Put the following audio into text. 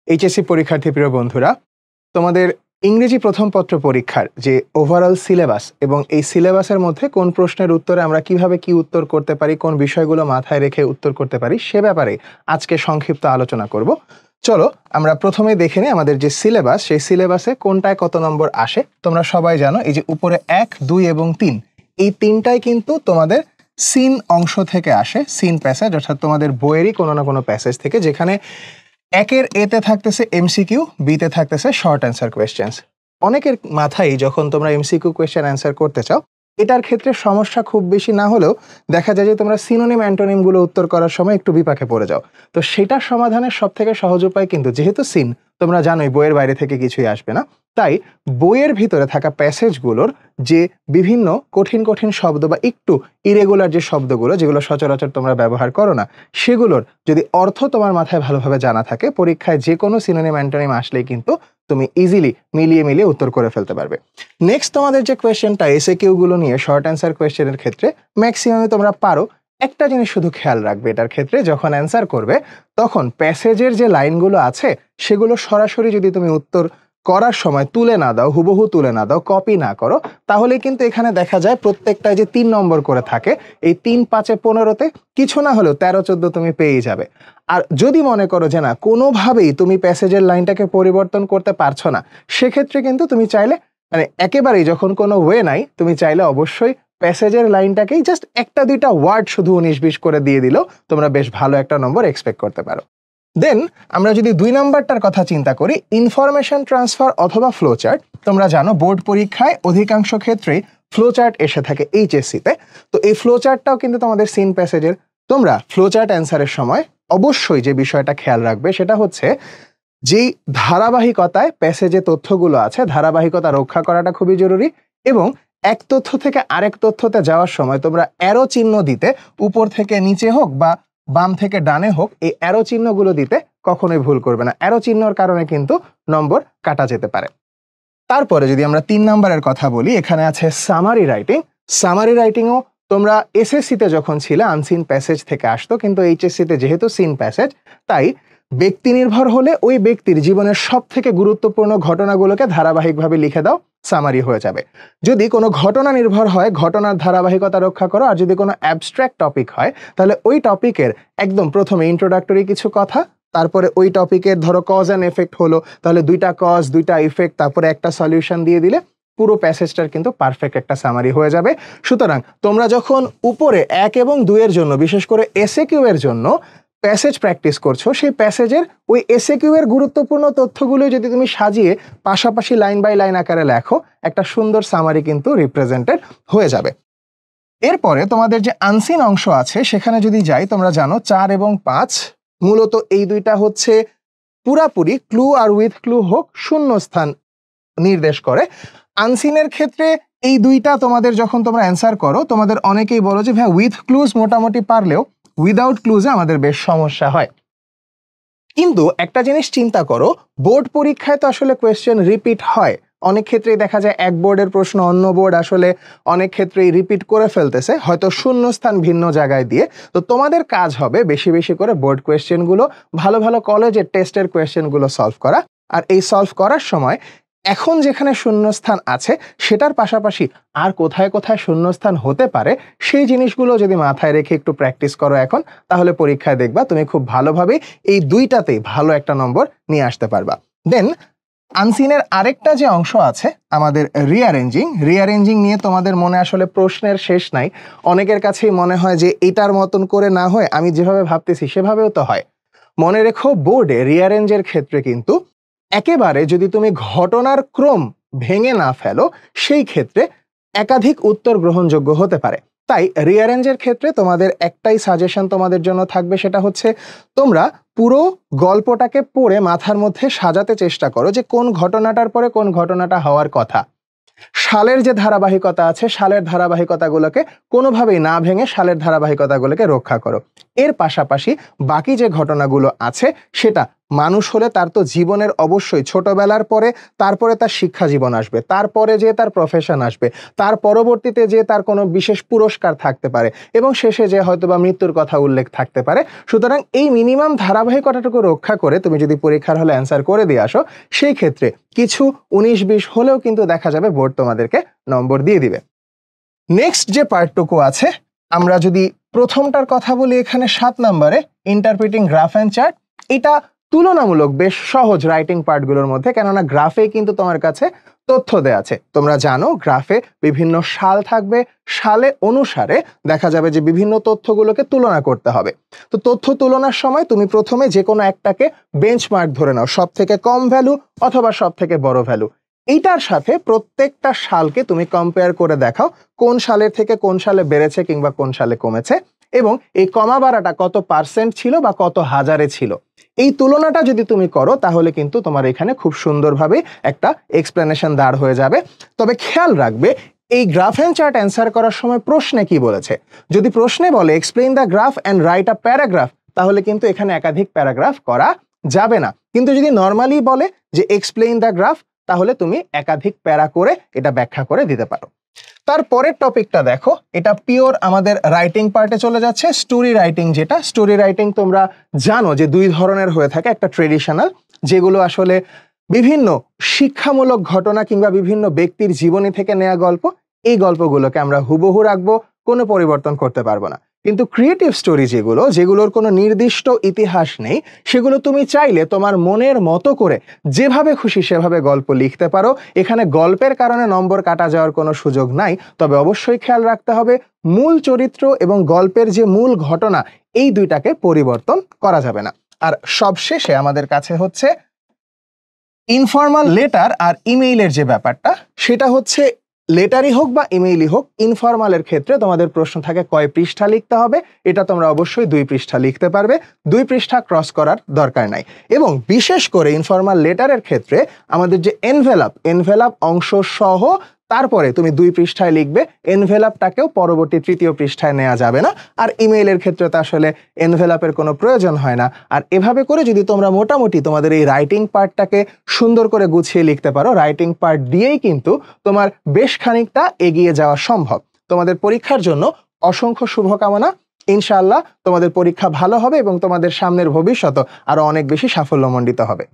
HSC পরীক্ষার্থী প্রিয় বন্ধুরা, তোমাদের ইংরেজি প্রথম পত্র পরীক্ষার যে ওভারঅল সিলেবাস এবং এই সিলেবাসের মধ্যে কোন প্রশ্নের উত্তরে আমরা কিভাবে কি উত্তর করতে পারি, কোন বিষয়গুলো মাথায় রেখে উত্তর করতে পারি সে ব্যাপারে আজকে সংক্ষিপ্ত আলোচনা করব। চলো আমরা প্রথমে দেখে নিই আমাদের যে সিলেবাস, সেই সিলেবাসে কোনটায় কত নম্বর আসে। তোমরা সবাই জানো এই যে উপরে 1, 2 এবং 3 এই তিনটাই কিন্তু তোমাদের সিন অংশ থেকে আসে, সিন প্যাসেজ, অর্থাৎ তোমাদের বইয়েরই কোনো না কোনো প্যাসেজ থেকে, যেখানে একের এতে থাকতেছে এমসিকিউ, বিতে থাকতেছে শর্ট অ্যান্সার কোয়েশ্চেন্স। অনেকের মাথায় যখন তোমরা এমসিকিউ কোয়েশ্চেন অ্যান্সার করতে চাও, এটার ক্ষেত্রে সমস্যা খুব বেশি না হলেও দেখা যায় যে তোমরা সিনোনিম অ্যান্টোনিমগুলো উত্তর করার সময় একটু বিপাকে পড়ে যাও। তো সেটার সমাধানের সব থেকে সহজ উপায় কিন্তু, যেহেতু সিন তোমরা জানোই বইয়ের বাইরে থেকে কিছুই আসবে না, তাই বইয়ের ভিতরে থাকা প্যাসেজগুলোর যে বিভিন্ন কঠিন কঠিন শব্দ বা একটু ইরেগুলার যে শব্দগুলো, যেগুলো সচরাচর তোমরা ব্যবহার করো না, সেগুলোর যদি অর্থ তোমার মাথায় ভালোভাবে জানা থাকে, পরীক্ষায় যে কোনো সিনোনিম অ্যান্টোনিম আসলেই কিন্তু তুমি ইজিলি মিলিয়ে উত্তর করে ফেলতে পারবে। নেক্সট তোমাদের যে কোয়েশ্চেনটা এসএকিউ গুলো নিয়ে, শর্ট অ্যান্সার কোয়েশ্চেনের ক্ষেত্রে ম্যাক্সিমামে তোমরা পারো। একটা জিনিস শুধু খেয়াল রাখবে এটার ক্ষেত্রে, যখন অ্যান্সার করবে তখন প্যাসেজের যে লাইনগুলো আছে সেগুলো সরাসরি যদি তুমি উত্তর করার সময় তুলে না দাও, হুবহু তুলে না দাও, কপি না করো, তাহলে কিন্তু এখানে দেখা যায় প্রত্যেকটায় যে 3 নম্বর করে থাকে, এই 3, 5, 15তে কিছু না হলেও 13, 14 তুমি পেয়েই যাবে। আর যদি মনে করো যে না, কোনোভাবেই তুমি প্যাসেজের লাইনটাকে পরিবর্তন করতে পারছো না, সেক্ষেত্রে কিন্তু তুমি চাইলে, মানে একেবারেই যখন কোনো ওয়ে নাই, তুমি চাইলে অবশ্যই প্যাসেজের লাইনটাকেই জাস্ট 1-2টা ওয়ার্ড শুধু 19-20 করে দিয়ে দিলেও তোমরা বেশ ভালো একটা নম্বর এক্সপেক্ট করতে পারো। দেন আমরা যদি 2 নাম্বারটার কথা চিন্তা করি, ইনফরমেশন ট্রান্সফার অথবা ফ্লোচার্ট। তোমরা জানো বোর্ড পরীক্ষায় অধিকাংশ ক্ষেত্রেই ফ্লোচার্ট এসে থাকে এইচএসসিতে। তো এই ফ্লোচার্টটাও কিন্তু তোমাদের সিন প্যাসেজের। তোমরা ফ্লোচার্ট অ্যান্সারের সময় অবশ্যই যে বিষয়টা খেয়াল রাখবে সেটা হচ্ছে, যেই ধারাবাহিকতায় প্যাসেজে তথ্যগুলো আছে, ধারাবাহিকতা রক্ষা করাটা খুবই জরুরি। এবং এক তথ্য থেকে আরেক তথ্যতে যাওয়ার সময় তোমরা অ্যারো চিহ্ন দিতে, উপর থেকে নিচে হোক বা বাম থেকে ডানে হোক, এই অ্যারো চিহ্নগুলো দিতে কখনোই ভুল করবে না। অ্যারো চিহ্নর কারণে কিন্তু নম্বর কাটা যেতে পারে। তারপরে যদি আমরা 3 নাম্বারের কথা বলি, এখানে আছে সামারি রাইটিং। সামারি রাইটিংও তোমরা এসএসসিতে যখন ছিলে আনসিন প্যাসেজ থেকে আসতো, কিন্তু এইচএসসিতে যেহেতু সিন প্যাসেজ, তাই ব্যক্তি নির্ভর হলে ওই ব্যক্তির জীবনের সব থেকে গুরুত্বপূর্ণ ঘটনাগুলোকে ধারাবাহিকভাবে লিখে দাও, সামারি হয়ে যাবে। যদি কোনো ঘটনা নির্ভর হয়, ঘটনার ধারাবাহিকতা রক্ষা করো। আর যদি কোনো অ্যাবস্ট্রাক্ট টপিক হয়, তাহলে ওই টপিকের একদম প্রথমে ইন্ট্রোডাক্টরি কিছু কথা, তারপরে ওই টপিকের ধরো কজ অ্যান্ড এফেক্ট হলো, তাহলে 2টা কজ, 2টা ইফেক্ট, তারপরে একটা সলিউশন দিয়ে দিলে পুরো প্যাসেজটার কিন্তু পারফেক্ট একটা সামারি হয়ে যাবে। সুতরাং তোমরা যখন উপরে 1 এবং 2 এর জন্য, বিশেষ করে এসএকিউ এর জন্য প্যাসেজ প্র্যাকটিস করছো, সেই প্যাসেজের ওই এসএকিউ এর গুরুত্বপূর্ণ তথ্যগুলো যদি তুমি সাজিয়ে পাশাপাশি লাইন বাই লাইন আকারে লেখো, একটা সুন্দর সামারি কিন্তু রিপ্রেজেন্টেড হয়ে যাবে। এরপরে তোমাদের যে আনসিন অংশ আছে সেখানে যদি যাই, তোমরা জানো 4 এবং 5 মূলত এই 2টা হচ্ছে পুরাপুরি ক্লু আর উইথ ক্লু হোক শূন্যস্থান নির্দেশ করে। আনসিনের ক্ষেত্রে এই 2টা তোমাদের যখন তোমরা অ্যান্সার করো, তোমাদের অনেকেই বলো যে ভাই উইথ ক্লুজ মোটামুটি পারলেও উইদাউট ক্লুজে আমাদের বেশ সমস্যা হয়। কিন্তু একটা জিনিস চিন্তা করো, বোর্ড পরীক্ষায় তো আসলে কোয়েশ্চেন রিপিট হয়। অনেক ক্ষেত্রেই দেখা যায় এক বোর্ডের প্রশ্ন অন্য বোর্ড আসলে অনেক ক্ষেত্রেই রিপিট করে ফেলতেছে, হয়তো শূন্যস্থান ভিন্ন জায়গায় দিয়ে। তো তোমাদের কাজ হবে বেশি বেশি করে বোর্ড কোয়েশ্চেনগুলো, ভালো ভালো কলেজের টেস্টের কোয়েশ্চেনগুলো সলভ করা। আর এই সলভ করার সময় এখন যেখানে শূন্যস্থান আছে সেটার পাশাপাশি আর কোথায় কোথায় শূন্যস্থান হতে পারে, সেই জিনিসগুলো যদি মাথায় রেখে একটু প্র্যাকটিস করো এখন, তাহলে পরীক্ষায় দেখবা তুমি খুব ভালোভাবে এই 2টাতেই ভালো একটা নম্বর নিয়ে আসতে পারবা। দেন আনসিনের আরেকটা যে অংশ আছে আমাদের রিঅ্যারেঞ্জিং নিয়ে তোমাদের মনে আসলে প্রশ্নের শেষ নাই। অনেকের কাছেই মনে হয় যে এটার মতন করে না হয় আমি যেভাবে ভাবতেছি সেভাবেও তো হয়। মনে রেখো, বোর্ডে রিঅ্যারেঞ্জের ক্ষেত্রে কিন্তু একেবারে যদি তুমি ঘটনার ক্রম ভেঙে না ফেলো, সেই ক্ষেত্রে একাধিক উত্তর গ্রহণযোগ্য হতে পারে। তাই রিঅ্যারেঞ্জের ক্ষেত্রে তোমাদের একটাই সাজেশন তোমাদের জন্য থাকবে, সেটা হচ্ছে তোমরা পুরো গল্পটাকে পড়ে মাথার মধ্যে সাজাতে চেষ্টা করো যে কোন ঘটনাটার পরে কোন ঘটনাটা হওয়ার কথা। সালের যে ধারাবাহিকতা আছে, সালের ধারাবাহিকতাগুলোকে কোনোভাবেই না ভেঙে সালের ধারাবাহিকতাগুলোকে রক্ষা করো। এর পাশাপাশি বাকি যে ঘটনাগুলো আছে সেটা মানুষ হলে তার তো জীবনের অবশ্যই ছোটবেলার পরে তারপরে তার শিক্ষা জীবন আসবে, তারপরে যে তার প্রফেশন আসবে, তার পরবর্তীতে যে তার কোনো বিশেষ পুরস্কার থাকতে পারে এবং শেষে যে হয়তোবা মৃত্যুর কথা উল্লেখ থাকতে পারে। সুতরাং এই মিনিমাম ধারাবাহিকতাটুকু রক্ষা করে তুমি যদি পরীক্ষার হলে অ্যান্সার করে দিয়ে আসো, সেই ক্ষেত্রে কিছু 19-20 হলেও কিন্তু দেখা যাবে বোর্ড তোমাদেরকে নম্বর দিয়ে দিবে। নেক্সট যে পার্টটুকু আছে, আমরা যদি প্রথমটার কথা বলি, এখানে 7 নম্বরে ইন্টারপ্রিটিং গ্রাফ অ্যান্ড চার্ট। এটা তুলনামূলক বেশ সহজ রাইটিং পার্টগুলোর মধ্যে, কেননা গ্রাফে কিন্তু তোমার কাছে তথ্য দেয়া আছে। তোমরা জানো গ্রাফে বিভিন্ন সাল থাকবে, সালে অনুসারে দেখা যাবে যে বিভিন্ন তথ্যগুলোকে তুলনা করতে হবে। তো তথ্য তুলনার সময় তুমি প্রথমে যে কোনো একটাকে বেঞ্চমার্ক ধরে নাও, সব থেকে কম ভ্যালু অথবা সব থেকে বড় ভ্যালু। এইটার সাথে প্রত্যেকটা সালকে তুমি কম্পেয়ার করে দেখাও কোন সালের থেকে কোন সালে বেড়েছে কিংবা কোন সালে কমেছে, এবং এই কমা বাড়াটা কত পার্সেন্ট ছিল বা কত হাজারে ছিল। এই তুলনাটা যদি তুমি করো তাহলে কিন্তু তোমার এখানে খুব সুন্দরভাবে একটা এক্সপ্লেনেশন দাঁড় হয়ে যাবে। তবে খেয়াল রাখবে, এই গ্রাফ অ্যান্ড চার্ট অ্যান্সার করার সময় প্রশ্নে কি বলেছে। যদি প্রশ্নে বলে explain the graph and write a paragraph, তাহলে কিন্তু এখানে একাধিক প্যারাগ্রাফ করা যাবে না। কিন্তু যদি নর্মালি বলে যে এক্সপ্লেইন দ্য গ্রাফ, তাহলে তুমি একাধিক প্যারা করে এটা ব্যাখ্যা করে দিতে পারো। তারপরের টপিকটা দেখো, এটা পিওর আমাদের রাইটিং পার্টে চলে যাচ্ছে, স্টোরি রাইটিং। যেটা স্টোরি রাইটিং তোমরা জানো যে 2 ধরনের হয়ে থাকে। একটা ট্রেডিশনাল, যেগুলো আসলে বিভিন্ন শিক্ষামূলক ঘটনা কিংবা বিভিন্ন ব্যক্তির জীবনী থেকে নেওয়া গল্প, এই গল্পগুলোকে আমরা হুবহু রাখবো, কোনো পরিবর্তন করতে পারবো না। কিন্তু ক্রিয়েটিভ স্টোরি যেগুলোর কোনো নির্দিষ্ট ইতিহাস নেই, সেগুলো তুমি চাইলে তোমার মনের মতো করে যেভাবে খুশি সেভাবে গল্প লিখতে পারো। এখানে গল্পের কারণে নম্বর কাটা যাওয়ার কোনো সুযোগ নাই। তবে অবশ্যই খেয়াল রাখতে হবে মূল চরিত্র এবং গল্পের যে মূল ঘটনা, এই দুইটাকে পরিবর্তন করা যাবে না। আর সবশেষে আমাদের কাছে হচ্ছে ইনফর্মাল লেটার আর ইমেইলের যে ব্যাপারটা, সেটা হচ্ছে লেটারই হোক বা ইমেইলই হোক, ইনফর্মালের ক্ষেত্রে তোমাদের প্রশ্ন থাকে কয় পৃষ্ঠা লিখতে হবে। এটা তোমরা অবশ্যই 2 পৃষ্ঠা লিখতে পারবে, 2 পৃষ্ঠা ক্রস করার দরকার নাই। এবং বিশেষ করে ইনফর্মাল লেটারের ক্ষেত্রে আমাদের যে এনভেলাপ অংশ সহ তারপরে তুমি 2 পৃষ্ঠায় লিখবে, এনভেলাপটাকেও পরবর্তী 3য় পৃষ্ঠায় নেওয়া যাবে না। আর ইমেইলের ক্ষেত্রে তো আসলে এনভেলাপের কোনো প্রয়োজন হয় না। আর এভাবে করে যদি তোমরা মোটামুটি তোমাদের এই রাইটিং পার্টটাকে সুন্দর করে গুছিয়ে লিখতে পারো, রাইটিং পার্ট দিয়েই কিন্তু তোমার বেশ খানিকটা এগিয়ে যাওয়া সম্ভব। তোমাদের পরীক্ষার জন্য অসংখ্য শুভকামনা। ইনশাআল্লাহ তোমাদের পরীক্ষা ভালো হবে এবং তোমাদের সামনের ভবিষ্যৎ আরো অনেক বেশি সাফল্যমণ্ডিত হবে।